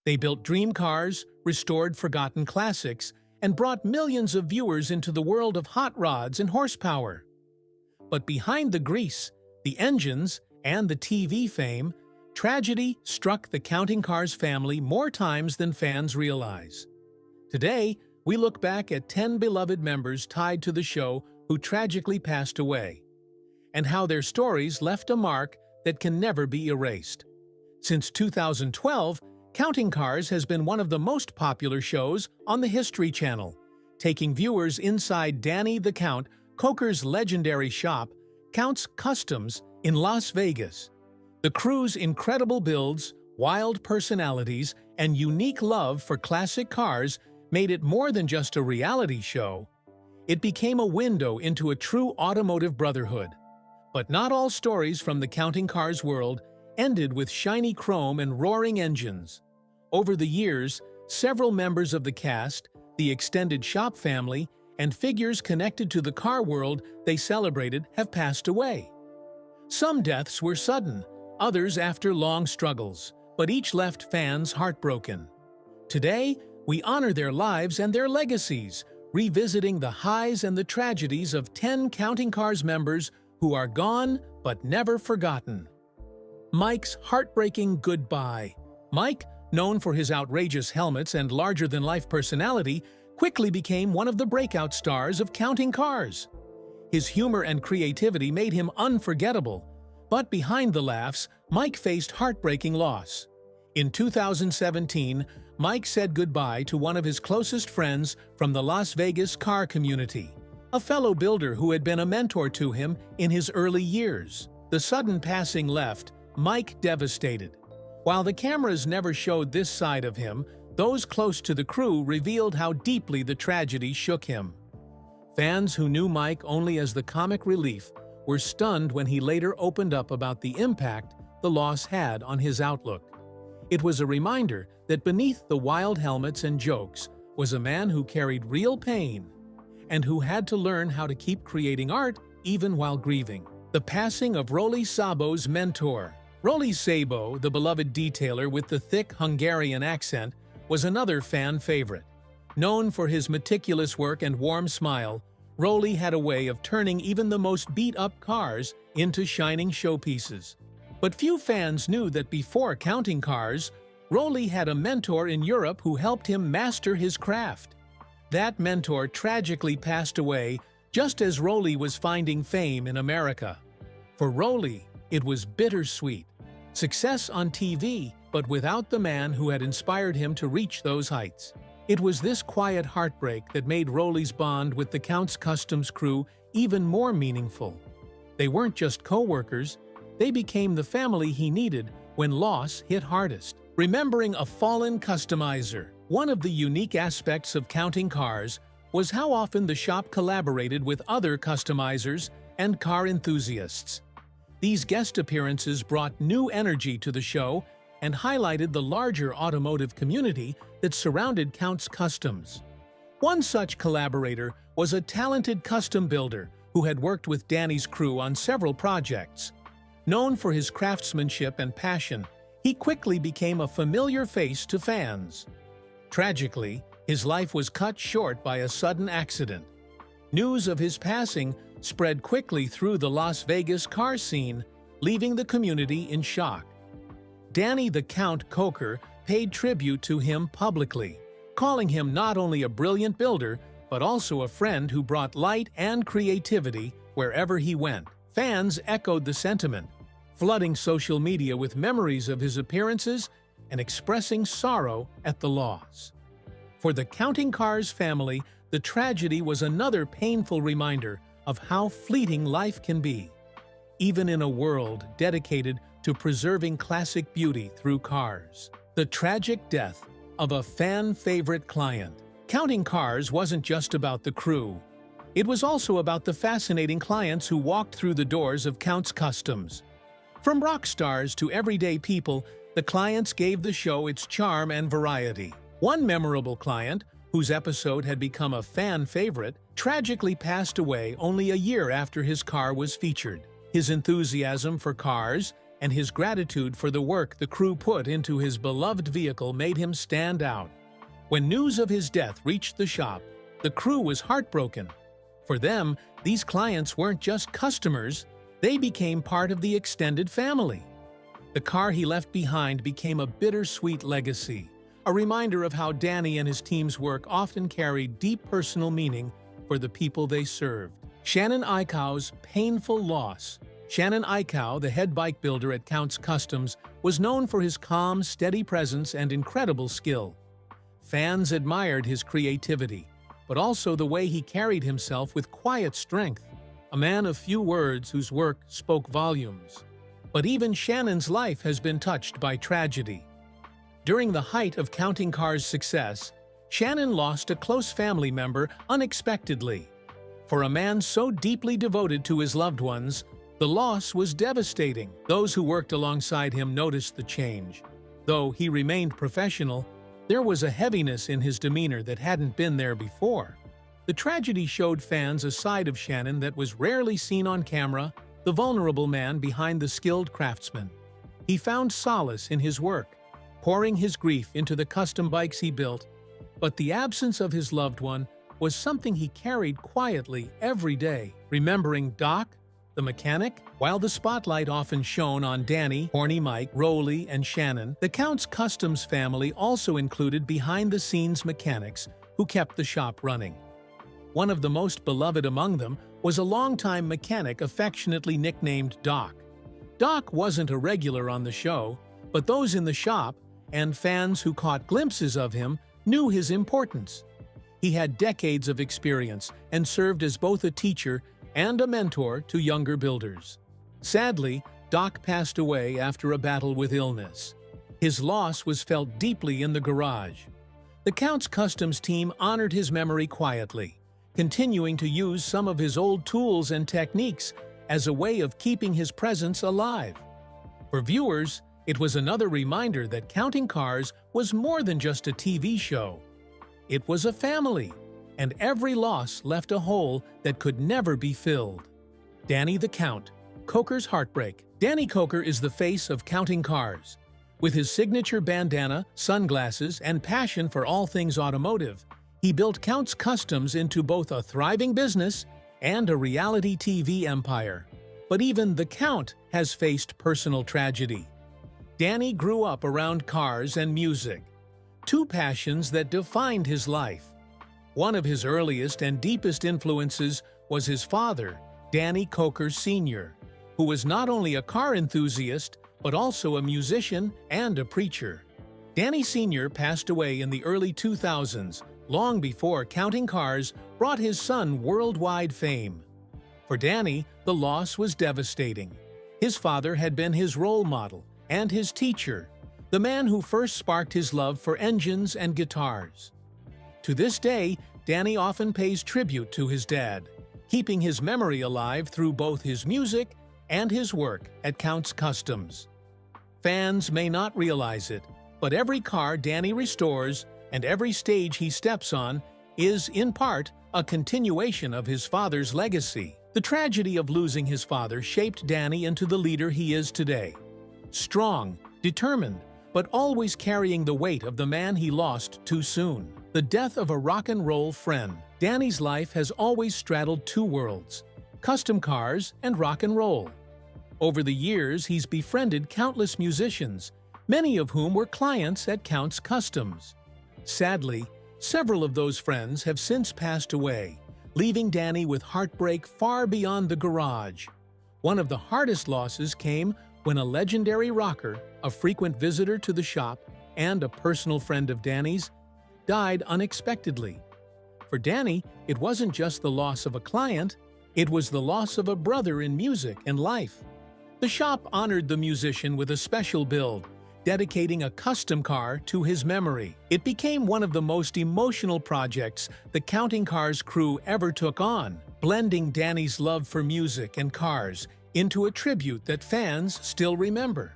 They built dream cars, restored forgotten classics, and brought millions of viewers into the world of hot rods and horsepower. But behind the grease, the engines, and the TV fame, tragedy struck the Counting Cars family more times than fans realize. Today, we look back at 10 beloved members tied to the show who tragically passed away, and how their stories left a mark that can never be erased. Since 2012, Counting Cars has been one of the most popular shows on the History Channel, taking viewers inside Danny the Count Koker's legendary shop, Count's Kustoms, in Las Vegas. The crew's incredible builds, wild personalities, and unique love for classic cars made it more than just a reality show. It became a window into a true automotive brotherhood. But not all stories from the Counting Cars world ended with shiny chrome and roaring engines. Over the years, several members of the cast, the extended shop family, and figures connected to the car world they celebrated have passed away. Some deaths were sudden, others after long struggles, but each left fans heartbroken. Today, we honor their lives and their legacies, revisiting the highs and the tragedies of 10 Counting Cars members who are gone but never forgotten. Mike's heartbreaking goodbye. Mike, known for his outrageous helmets and larger-than-life personality, quickly became one of the breakout stars of Counting Cars. His humor and creativity made him unforgettable, but behind the laughs, Mike faced heartbreaking loss. In 2017, Mike said goodbye to one of his closest friends from the Las Vegas car community, a fellow builder who had been a mentor to him in his early years. The sudden passing left Mike devastated. While the cameras never showed this side of him, those close to the crew revealed how deeply the tragedy shook him. Fans who knew Mike only as the comic relief were stunned when he later opened up about the impact the loss had on his outlook. It was a reminder that beneath the wild helmets and jokes was a man who carried real pain and who had to learn how to keep creating art even while grieving. The passing of Roli Sabo's mentor. Roli Sabo, the beloved detailer with the thick Hungarian accent, was another fan favorite. Known for his meticulous work and warm smile, Roli had a way of turning even the most beat-up cars into shining showpieces. But few fans knew that before Counting Cars, Roli had a mentor in Europe who helped him master his craft. That mentor tragically passed away just as Roli was finding fame in America. For Roli, it was bittersweet. Success on TV, but without the man who had inspired him to reach those heights. It was this quiet heartbreak that made Roli's bond with the Count's Kustoms crew even more meaningful. They weren't just co-workers, they became the family he needed when loss hit hardest. Remembering a fallen customizer. One of the unique aspects of Counting Cars was how often the shop collaborated with other customizers and car enthusiasts. These guest appearances brought new energy to the show and highlighted the larger automotive community that surrounded Count's Kustoms. One such collaborator was a talented custom builder who had worked with Danny's crew on several projects. Known for his craftsmanship and passion, he quickly became a familiar face to fans. Tragically, his life was cut short by a sudden accident. News of his passing spread quickly through the Las Vegas car scene, leaving the community in shock. Danny the Count Koker paid tribute to him publicly, calling him not only a brilliant builder, but also a friend who brought light and creativity wherever he went. Fans echoed the sentiment, flooding social media with memories of his appearances and expressing sorrow at the loss. For the Counting Cars family, the tragedy was another painful reminder of how fleeting life can be, even in a world dedicated to preserving classic beauty through cars. The tragic death of a fan-favorite client. Counting Cars wasn't just about the crew. It was also about the fascinating clients who walked through the doors of Count's Kustoms. From rock stars to everyday people, the clients gave the show its charm and variety. One memorable client, whose episode had become a fan favorite, tragically passed away only a year after his car was featured. His enthusiasm for cars and his gratitude for the work the crew put into his beloved vehicle made him stand out. When news of his death reached the shop, the crew was heartbroken. For them, these clients weren't just customers, they became part of the extended family. The car he left behind became a bittersweet legacy, a reminder of how Danny and his team's work often carried deep personal meaning for the people they served. Shannon Iikow's painful loss. Shannon Iikow, the head bike builder at Kustoms, was known for his calm, steady presence and incredible skill. Fans admired his creativity, but also the way he carried himself with quiet strength, a man of few words whose work spoke volumes. But even Shannon's life has been touched by tragedy. During the height of Counting Cars' success, Shannon lost a close family member unexpectedly. For a man so deeply devoted to his loved ones, the loss was devastating. Those who worked alongside him noticed the change. Though he remained professional, there was a heaviness in his demeanor that hadn't been there before. The tragedy showed fans a side of Shannon that was rarely seen on camera, the vulnerable man behind the skilled craftsman. He found solace in his work, pouring his grief into the custom bikes he built, but the absence of his loved one was something he carried quietly every day. Remembering Doc, the mechanic? While the spotlight often shone on Danny, Horny Mike, Roli, and Shannon, the Kustoms family also included behind-the-scenes mechanics who kept the shop running. One of the most beloved among them was a longtime mechanic affectionately nicknamed Doc. Doc wasn't a regular on the show, but those in the shop, and fans who caught glimpses of him, knew his importance. He had decades of experience and served as both a teacher and a mentor to younger builders. Sadly, Doc passed away after a battle with illness. His loss was felt deeply in the garage. The Kustoms team honored his memory quietly, continuing to use some of his old tools and techniques as a way of keeping his presence alive. For viewers, it was another reminder that Counting Cars was more than just a TV show. It was a family, and every loss left a hole that could never be filled. Danny the Count, Koker's heartbreak. Danny Koker is the face of Counting Cars. With his signature bandana, sunglasses, and passion for all things automotive, he built Kustoms into both a thriving business and a reality TV empire. But even the Count has faced personal tragedy. Danny grew up around cars and music, two passions that defined his life. One of his earliest and deepest influences was his father, Danny Koker Sr., who was not only a car enthusiast, but also a musician and a preacher. Danny Sr. passed away in the early 2000s, long before Counting Cars brought his son worldwide fame. For Danny, the loss was devastating. His father had been his role model and his teacher, the man who first sparked his love for engines and guitars. To this day, Danny often pays tribute to his dad, keeping his memory alive through both his music and his work at Kustoms. Fans may not realize it, but every car Danny restores and every stage he steps on is, in part, a continuation of his father's legacy. The tragedy of losing his father shaped Danny into the leader he is today. Strong, determined, but always carrying the weight of the man he lost too soon. The death of a rock and roll friend. Danny's life has always straddled two worlds, custom cars and rock and roll. Over the years, he's befriended countless musicians, many of whom were clients at Kustoms. Sadly, several of those friends have since passed away, leaving Danny with heartbreak far beyond the garage. One of the hardest losses came when a legendary rocker, a frequent visitor to the shop and a personal friend of Danny's, died unexpectedly. For Danny, it wasn't just the loss of a client, it was the loss of a brother in music and life. The shop honored the musician with a special build, dedicating a custom car to his memory. It became one of the most emotional projects the Counting Cars crew ever took on, blending Danny's love for music and cars into a tribute that fans still remember.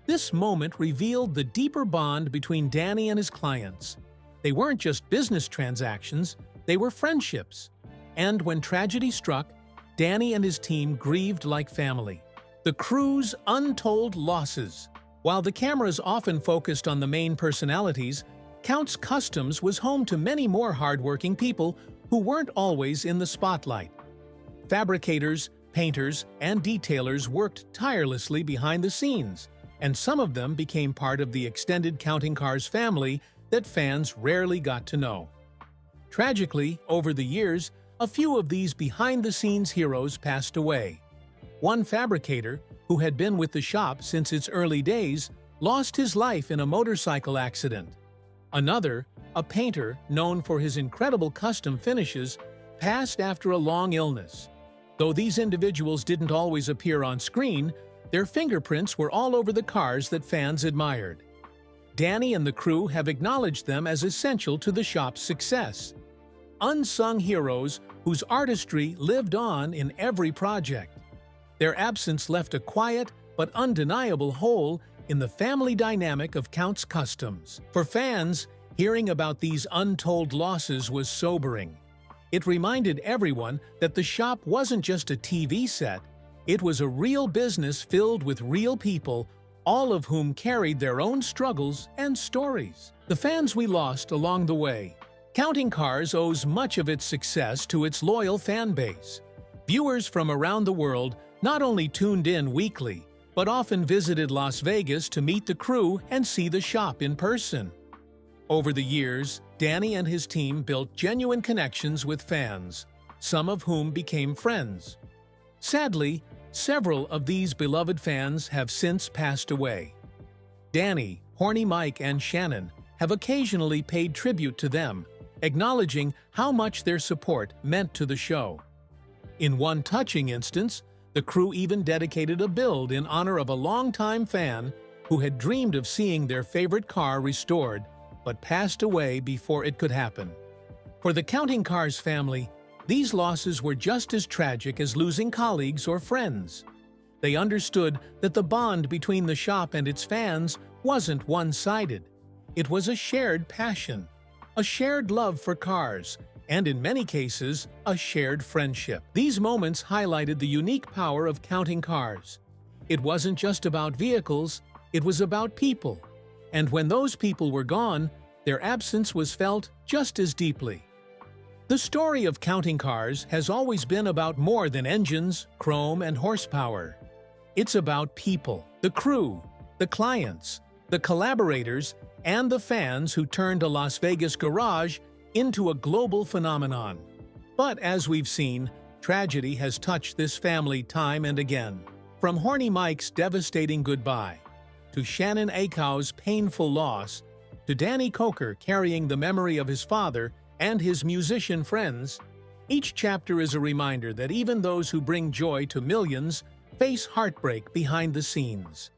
This moment revealed the deeper bond between Danny and his clients. They weren't just business transactions, they were friendships. And when tragedy struck, Danny and his team grieved like family. The crew's untold losses. While the cameras often focused on the main personalities, Count's Kustoms was home to many more hardworking people who weren't always in the spotlight. Fabricators, painters, and detailers worked tirelessly behind the scenes, and some of them became part of the extended Counting Cars family that fans rarely got to know. Tragically, over the years, a few of these behind-the-scenes heroes passed away. One fabricator, who had been with the shop since its early days, lost his life in a motorcycle accident. Another, a painter known for his incredible custom finishes, passed after a long illness. Though these individuals didn't always appear on screen, their fingerprints were all over the cars that fans admired. Danny and the crew have acknowledged them as essential to the shop's success. Unsung heroes whose artistry lived on in every project. Their absence left a quiet but undeniable hole in the family dynamic of Count's Kustoms. For fans, hearing about these untold losses was sobering. It reminded everyone that the shop wasn't just a TV set, it was a real business filled with real people, all of whom carried their own struggles and stories. The fans we lost along the way. Counting Cars owes much of its success to its loyal fan base. Viewers from around the world not only tuned in weekly, but often visited Las Vegas to meet the crew and see the shop in person. Over the years, Danny and his team built genuine connections with fans, some of whom became friends. Sadly, several of these beloved fans have since passed away. Danny, Horny Mike, and Shannon have occasionally paid tribute to them, acknowledging how much their support meant to the show. In one touching instance, the crew even dedicated a build in honor of a longtime fan who had dreamed of seeing their favorite car restored, but passed away before it could happen. For the Counting Cars family, these losses were just as tragic as losing colleagues or friends. They understood that the bond between the shop and its fans wasn't one-sided. It was a shared passion, a shared love for cars, and in many cases, a shared friendship. These moments highlighted the unique power of Counting Cars. It wasn't just about vehicles, it was about people. And when those people were gone, their absence was felt just as deeply. The story of Counting Cars has always been about more than engines, chrome, and horsepower. It's about people, the crew, the clients, the collaborators, and the fans who turned a Las Vegas garage into a global phenomenon. But as we've seen, tragedy has touched this family time and again. From Horny Mike's devastating goodbye, to Shannon Iikow's painful loss, to Danny Koker carrying the memory of his father and his musician friends, each chapter is a reminder that even those who bring joy to millions face heartbreak behind the scenes.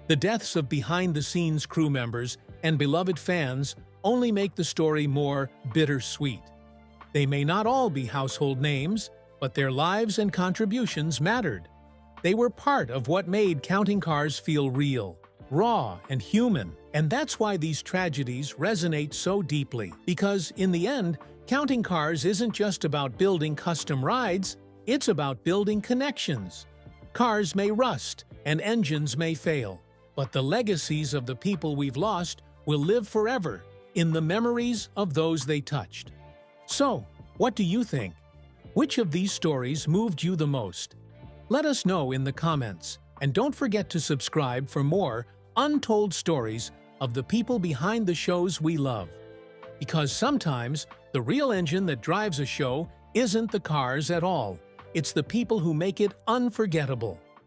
The deaths of behind-the-scenes crew members and beloved fans only make the story more bittersweet. They may not all be household names, but their lives and contributions mattered. They were part of what made Counting Cars feel real, raw, and human. And that's why these tragedies resonate so deeply. Because in the end, Counting Cars isn't just about building custom rides, it's about building connections. Cars may rust and engines may fail, but the legacies of the people we've lost will live forever in the memories of those they touched. So, what do you think? Which of these stories moved you the most? Let us know in the comments, and don't forget to subscribe for more untold stories of the people behind the shows we love. Because sometimes, the real engine that drives a show isn't the cars at all. It's the people who make it unforgettable.